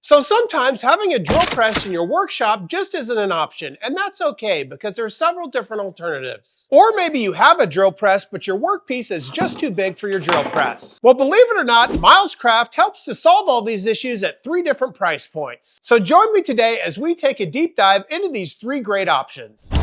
So sometimes having a drill press in your workshop just isn't an option, and that's okay because there's several different alternatives. Or maybe you have a drill press, but your workpiece is just too big for your drill press. Well, believe it or not, Milescraft helps to solve all these issues at 3 different price points. So join me today as we take a deep dive into these 3 great options.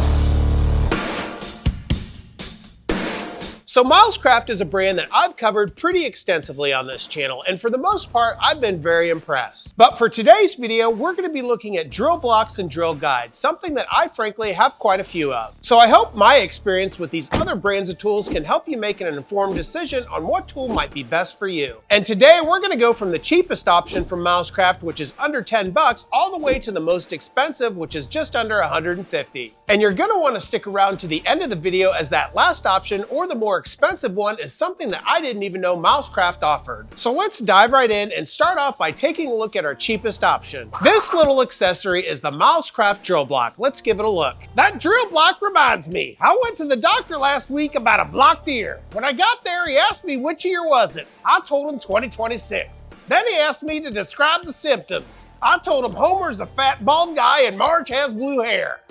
So Milescraft is a brand that I've covered pretty extensively on this channel, and for the most part, I've been very impressed. But for today's video, we're going to be looking at drill blocks and drill guides, something that I frankly have quite a few of. So I hope my experience with these other brands of tools can help you make an informed decision on what tool might be best for you. And today we're going to go from the cheapest option from Milescraft, which is under 10 bucks, all the way to the most expensive, which is just under 150. And you're going to want to stick around to the end of the video, as that last option, or the more expensive one, is something that I didn't even know Milescraft offered. So let's dive right in and start off by taking a look at our cheapest option. This little accessory is the Milescraft drill block. Let's give it a look. That drill block reminds me. I went to the doctor last week about a blocked ear. When I got there, he asked me which year was it. I told him 2026. Then he asked me to describe the symptoms. I told him Homer's a fat bald guy and Marge has blue hair.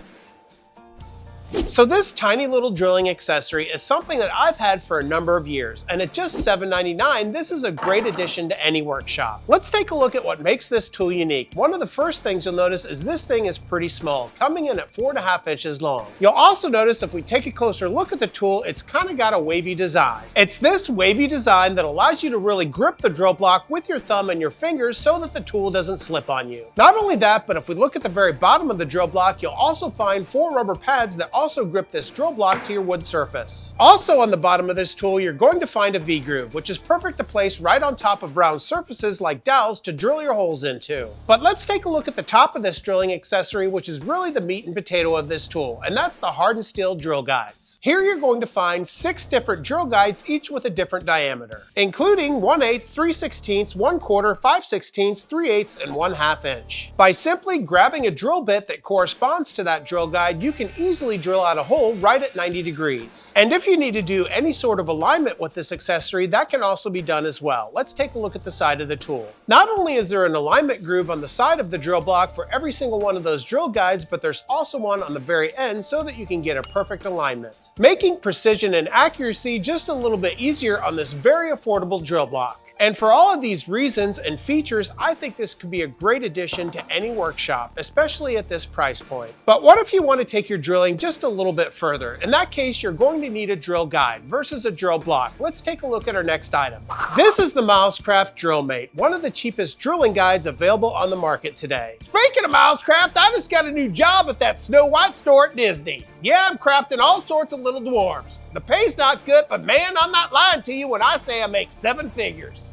So this tiny little drilling accessory is something that I've had for a number of years, and at just $7.99, this is a great addition to any workshop. Let's take a look at what makes this tool unique. One of the first things you'll notice is this thing is pretty small, coming in at 4.5 inches long. You'll also notice if we take a closer look at the tool, it's kind of got a wavy design. It's this wavy design that allows you to really grip the drill block with your thumb and your fingers so that the tool doesn't slip on you. Not only that, but if we look at the very bottom of the drill block, you'll also find 4 rubber pads that also grip this drill block to your wood surface. Also on the bottom of this tool, you're going to find a V-groove, which is perfect to place right on top of round surfaces like dowels to drill your holes into. But let's take a look at the top of this drilling accessory, which is really the meat and potato of this tool, and that's the hardened steel drill guides. Here you're going to find 6 different drill guides, each with a different diameter, including 1/8, 3/16, 1/4, 5/16, 3/8, and 1/2 inch. By simply grabbing a drill bit that corresponds to that drill guide, you can easily drill out a hole right at 90 degrees. And if you need to do any sort of alignment with this accessory, that can also be done as well. Let's take a look at the side of the tool. Not only is there an alignment groove on the side of the drill block for every single one of those drill guides, but there's also one on the very end so that you can get a perfect alignment, making precision and accuracy just a little bit easier on this very affordable drill block. And for all of these reasons and features, I think this could be a great addition to any workshop, especially at this price point. But what if you want to take your drilling just a little bit further? In that case, you're going to need a drill guide versus a drill block. Let's take a look at our next item. This is the Milescraft DrillMate, one of the cheapest drilling guides available on the market today. Speaking of Milescraft, I just got a new job at that Snow White store at Disney. Yeah, I'm crafting all sorts of little dwarves. The pay's not good, but man, I'm not lying to you when I say I make 7 figures.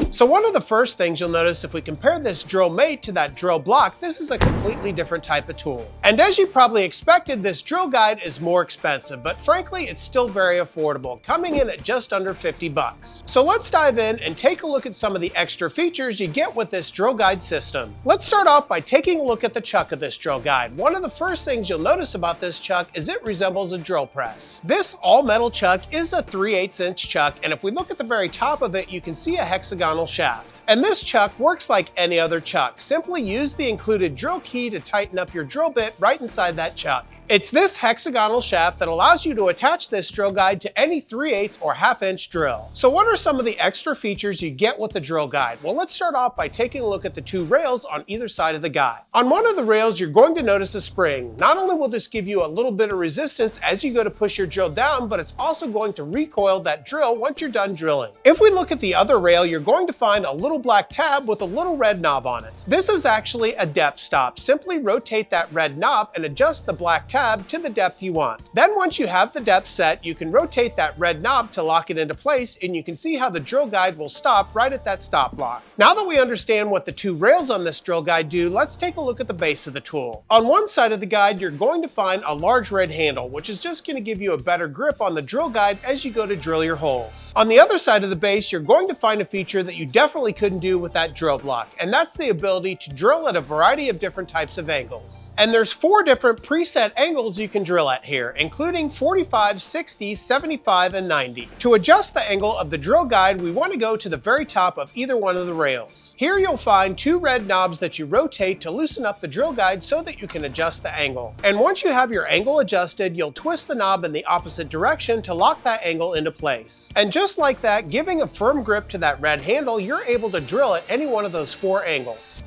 So one of the first things you'll notice if we compare this DrillMate to that drill block, this is a completely different type of tool. And as you probably expected, this drill guide is more expensive, but frankly, it's still very affordable, coming in at just under 50 bucks. So let's dive in and take a look at some of the extra features you get with this drill guide system. Let's start off by taking a look at the chuck of this drill guide. One of the first things you'll notice about this chuck is it resembles a drill press. This all-metal chuck is a 3/8 inch chuck, and if we look at the very top of it, you can see a hexagonal shaft. And this chuck works like any other chuck. Simply use the included drill key to tighten up your drill bit right inside that chuck. It's this hexagonal shaft that allows you to attach this drill guide to any 3/8 or 1/2 inch drill. So what are some of the extra features you get with the drill guide? Well, let's start off by taking a look at the 2 rails on either side of the guide. On one of the rails, you're going to notice a spring. Not only will this give you a little bit of resistance as you go to push your drill down, but it's also going to recoil that drill once you're done drilling. If we look at the other rail, you're going to find a little black tab with a little red knob on it. This is actually a depth stop. Simply rotate that red knob and adjust the black tab to the depth you want. Then once you have the depth set, you can rotate that red knob to lock it into place, and you can see how the drill guide will stop right at that stop block. Now that we understand what the 2 rails on this drill guide do, let's take a look at the base of the tool. On one side of the guide, you're going to find a large red handle, which is just going to give you a better grip on the drill guide as you go to drill your holes. On the other side of the base, you're going to find a feature feature that you definitely couldn't do with that DrillBlock, and that's the ability to drill at a variety of different types of angles. And there's 4 different preset angles you can drill at here, including 45, 60, 75, and 90. To adjust the angle of the drill guide, we want to go to the very top of either one of the rails. Here you'll find 2 red knobs that you rotate to loosen up the drill guide so that you can adjust the angle. And once you have your angle adjusted, you'll twist the knob in the opposite direction to lock that angle into place. And just like that, giving a firm grip to that red handle, you're able to drill at any one of those 4 angles.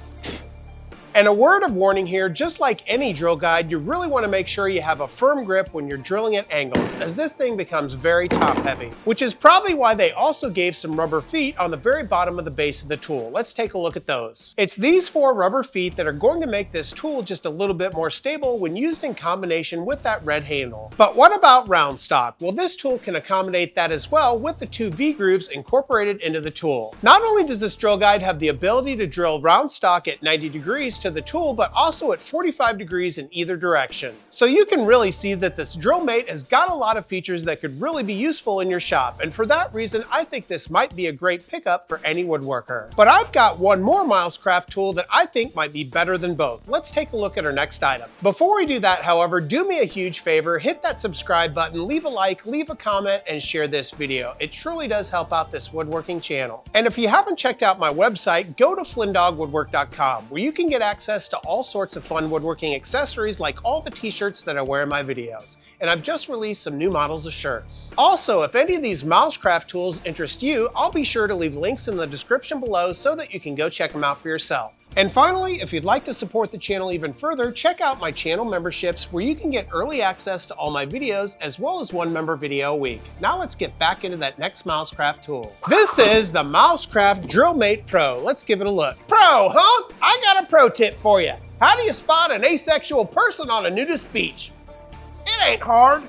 And a word of warning here, just like any drill guide, you really want to make sure you have a firm grip when you're drilling at angles, as this thing becomes very top heavy, which is probably why they also gave some rubber feet on the very bottom of the base of the tool. Let's take a look at those. It's these 4 rubber feet that are going to make this tool just a little bit more stable when used in combination with that red handle. But what about round stock? Well, this tool can accommodate that as well with the 2 V-grooves incorporated into the tool. Not only does this drill guide have the ability to drill round stock at 90 degrees to the tool, but also at 45 degrees in either direction. So you can really see that this DrillMate has got a lot of features that could really be useful in your shop, and for that reason I think this might be a great pickup for any woodworker. But I've got one more Milescraft tool that I think might be better than both. Let's take a look at our next item. Before we do that, however, do me a huge favor, hit that subscribe button, leave a like, leave a comment, and share this video. It truly does help out this woodworking channel. And if you haven't checked out my website, go to FlynnDoggWoodwork.com, where you can get access to all sorts of fun woodworking accessories like all the t-shirts that I wear in my videos. And I've just released some new models of shirts. Also, if any of these Milescraft tools interest you, I'll be sure to leave links in the description below so that you can go check them out for yourself. And finally, if you'd like to support the channel even further, check out my channel memberships where you can get early access to all my videos as well as 1 member video a week. Now let's get back into that next Milescraft tool. This is the Milescraft DrillMate Pro. Let's give it a look. Pro, huh? I got a pro tip for you. How do you spot an asexual person on a nudist beach? It ain't hard.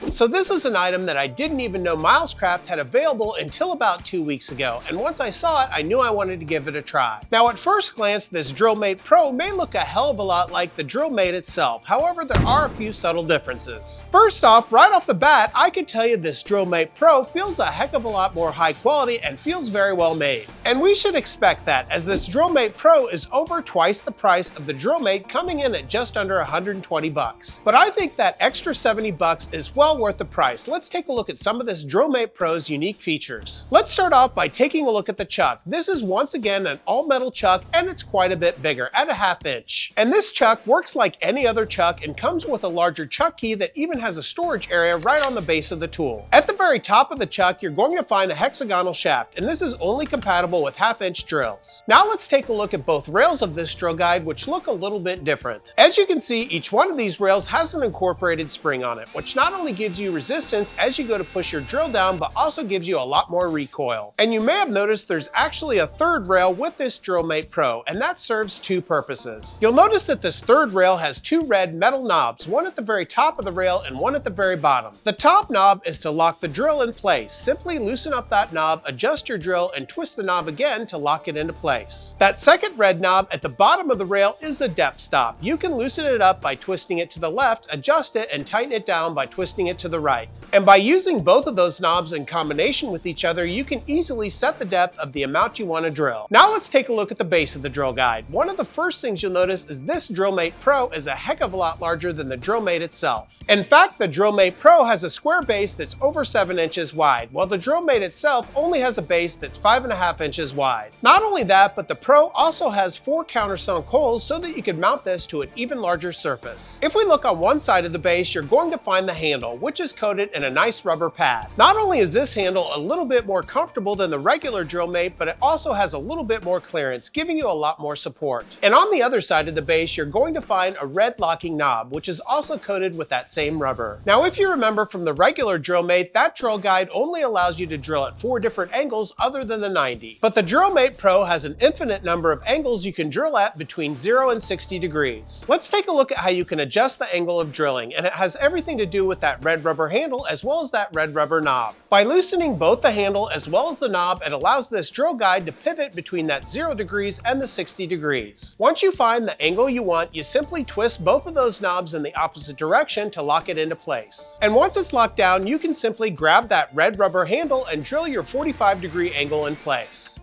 So this is an item that I didn't even know Milescraft had available until about 2 weeks ago, and once I saw it, I knew I wanted to give it a try. Now at first glance, this DrillMate Pro may look a hell of a lot like the DrillMate itself, however there are a few subtle differences. First off, right off the bat, I can tell you this DrillMate Pro feels a heck of a lot more high quality and feels very well made. And we should expect that, as this DrillMate Pro is over twice the price of the DrillMate, coming in at just under 120 bucks. But I think that extra 70 bucks is well worth the price. Let's take a look at some of this DrillMate Pro's unique features. Let's start off by taking a look at the chuck. This is once again an all-metal chuck, and it's quite a bit bigger at a 1/2 inch. And this chuck works like any other chuck and comes with a larger chuck key that even has a storage area right on the base of the tool. At the very top of the chuck, you're going to find a hexagonal shaft, and this is only compatible with 1/2 inch drills. Now let's take a look at both rails of this drill guide, which look a little bit different. As you can see, each one of these rails has an incorporated spring on it, which not only gives you resistance as you go to push your drill down, but also gives you a lot more recoil. And you may have noticed there's actually a 3rd rail with this DrillMate Pro, and that serves 2 purposes. You'll notice that this 3rd rail has 2 red metal knobs, one at the very top of the rail and one at the very bottom. The top knob is to lock the drill in place. Simply loosen up that knob, adjust your drill, and twist the knob again to lock it into place. That 2nd red knob at the bottom of the rail is a depth stop. You can loosen it up by twisting it to the left, adjust it, and tighten it down by twisting it to the right. And by using both of those knobs in combination with each other, you can easily set the depth of the amount you want to drill. Now let's take a look at the base of the drill guide. One of the first things you'll notice is this DrillMate Pro is a heck of a lot larger than the DrillMate itself. In fact, the DrillMate Pro has a square base that's over 7 inches wide, while the DrillMate itself only has a base that's 5.5 inches wide. Not only that, but the Pro also has 4 countersunk holes so that you can mount this to an even larger surface. If we look on one side of the base, you're going to find the handle, which is coated in a nice rubber pad. Not only is this handle a little bit more comfortable than the regular DrillMate, but it also has a little bit more clearance, giving you a lot more support. And on the other side of the base, you're going to find a red locking knob, which is also coated with that same rubber. Now, if you remember from the regular DrillMate, that drill guide only allows you to drill at 4 different angles other than the 90. But the DrillMate Pro has an infinite number of angles you can drill at between 0 and 60 degrees. Let's take a look at how you can adjust the angle of drilling, and it has everything to do with that that red rubber handle as well as that red rubber knob. By loosening both the handle as well as the knob, it allows this drill guide to pivot between that 0 degrees and the 60 degrees. Once you find the angle you want, you simply twist both of those knobs in the opposite direction to lock it into place. And once it's locked down, you can simply grab that red rubber handle and drill your 45-degree angle in place.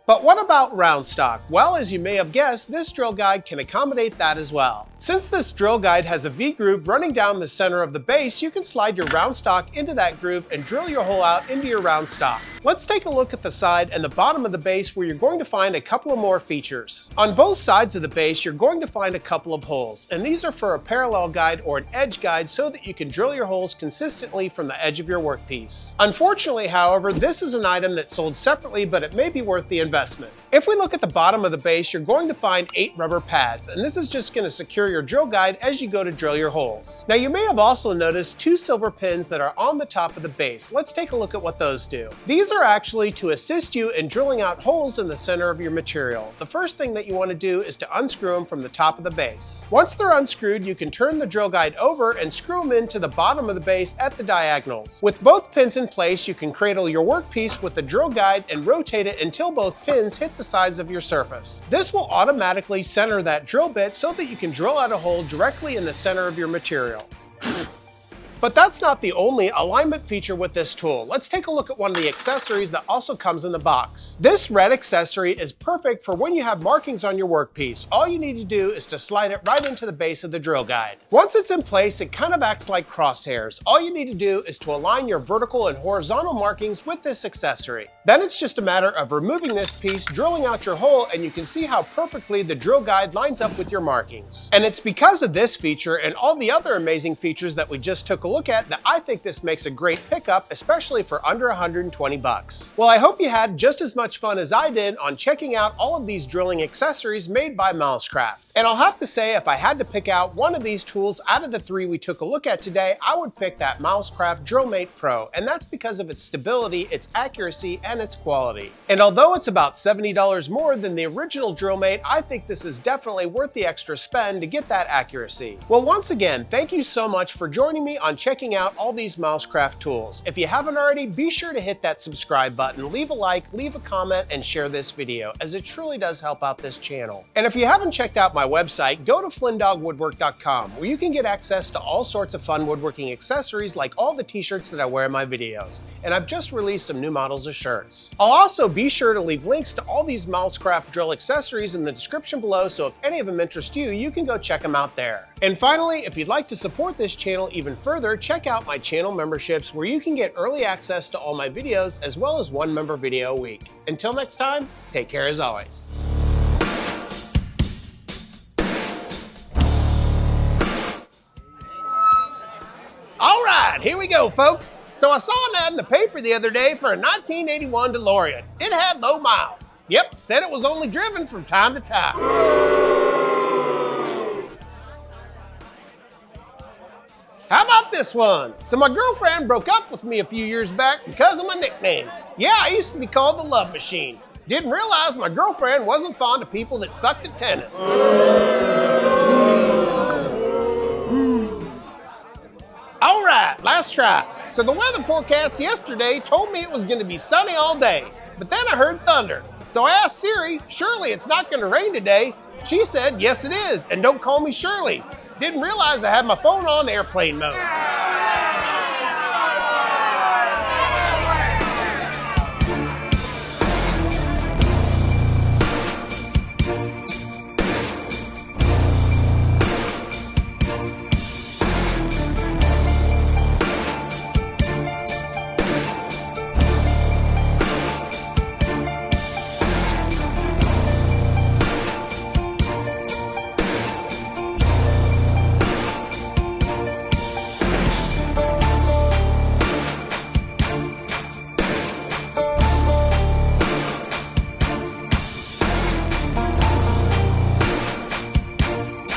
But what about round stock? Well, as you may have guessed, this drill guide can accommodate that as well. Since this drill guide has a V-groove running down the center of the base, you can slide your round stock into that groove and drill your hole out into your round stock. Let's take a look at the side and the bottom of the base, where you're going to find a couple of more features. On both sides of the base, you're going to find a couple of holes, and these are for a parallel guide or an edge guide so that you can drill your holes consistently from the edge of your workpiece. Unfortunately, however, this is an item that's sold separately, but it may be worth the investment. If we look at the bottom of the base, you're going to find 8 rubber pads, and this is just going to secure your drill guide as you go to drill your holes. Now, you may have also noticed 2 silver pins that are on the top of the base. Let's take a look at what those do. These are actually to assist you in drilling out holes in the center of your material. The first thing that you want to do is to unscrew them from the top of the base. Once they're unscrewed, you can turn the drill guide over and screw them into the bottom of the base at the diagonals. With both pins in place, you can cradle your workpiece with the drill guide and rotate it until both pins hit the sides of your surface. This will automatically center that drill bit so that you can drill out a hole directly in the center of your material. But that's not the only alignment feature with this tool. Let's take a look at one of the accessories that also comes in the box. This red accessory is perfect for when you have markings on your workpiece. All you need to do is to slide it right into the base of the drill guide. Once it's in place, it kind of acts like crosshairs. All you need to do is to align your vertical and horizontal markings with this accessory. Then it's just a matter of removing this piece, drilling out your hole, and you can see how perfectly the drill guide lines up with your markings. And it's because of this feature and all the other amazing features that we just took a look at that I think this makes a great pickup, especially for under 120 bucks. Well, I hope you had just as much fun as I did on checking out all of these drilling accessories made by Milescraft. And I'll have to say, if I had to pick out one of these tools out of the 3 we took a look at today, I would pick that Milescraft DrillMate Pro, and that's because of its stability, its accuracy, and its quality. And although it's about $70 more than the original DrillMate, I think this is definitely worth the extra spend to get that accuracy. Well, once again, thank you so much for joining me on checking out all these Milescraft tools. If you haven't already, be sure to hit that subscribe button, leave a like, leave a comment, and share this video, as it truly does help out this channel. And if you haven't checked out my website, go to FlynnDoggWoodwork.com, where you can get access to all sorts of fun woodworking accessories like all the t-shirts that I wear in my videos. And I've just released some new models of shirts. I'll also be sure to leave links to all these Milescraft drill accessories in the description below, so if any of them interest you, you can go check them out there. And finally, if you'd like to support this channel even further, check out my channel memberships, where you can get early access to all my videos as well as 1 member video a week. Until next time, take care as always. All right, here we go, folks. So I saw an ad in the paper the other day for a 1981 DeLorean. It had low miles. Yep, said it was only driven from time to time. How about this one? So my girlfriend broke up with me a few years back because of my nickname. Yeah, I used to be called the Love Machine. Didn't realize my girlfriend wasn't fond of people that sucked at tennis. All right, last try. So the weather forecast yesterday told me it was going to be sunny all day, but then I heard thunder. So I asked Siri, surely it's not going to rain today? She said, yes it is, and don't call me Shirley. Didn't realize I had my phone on airplane mode.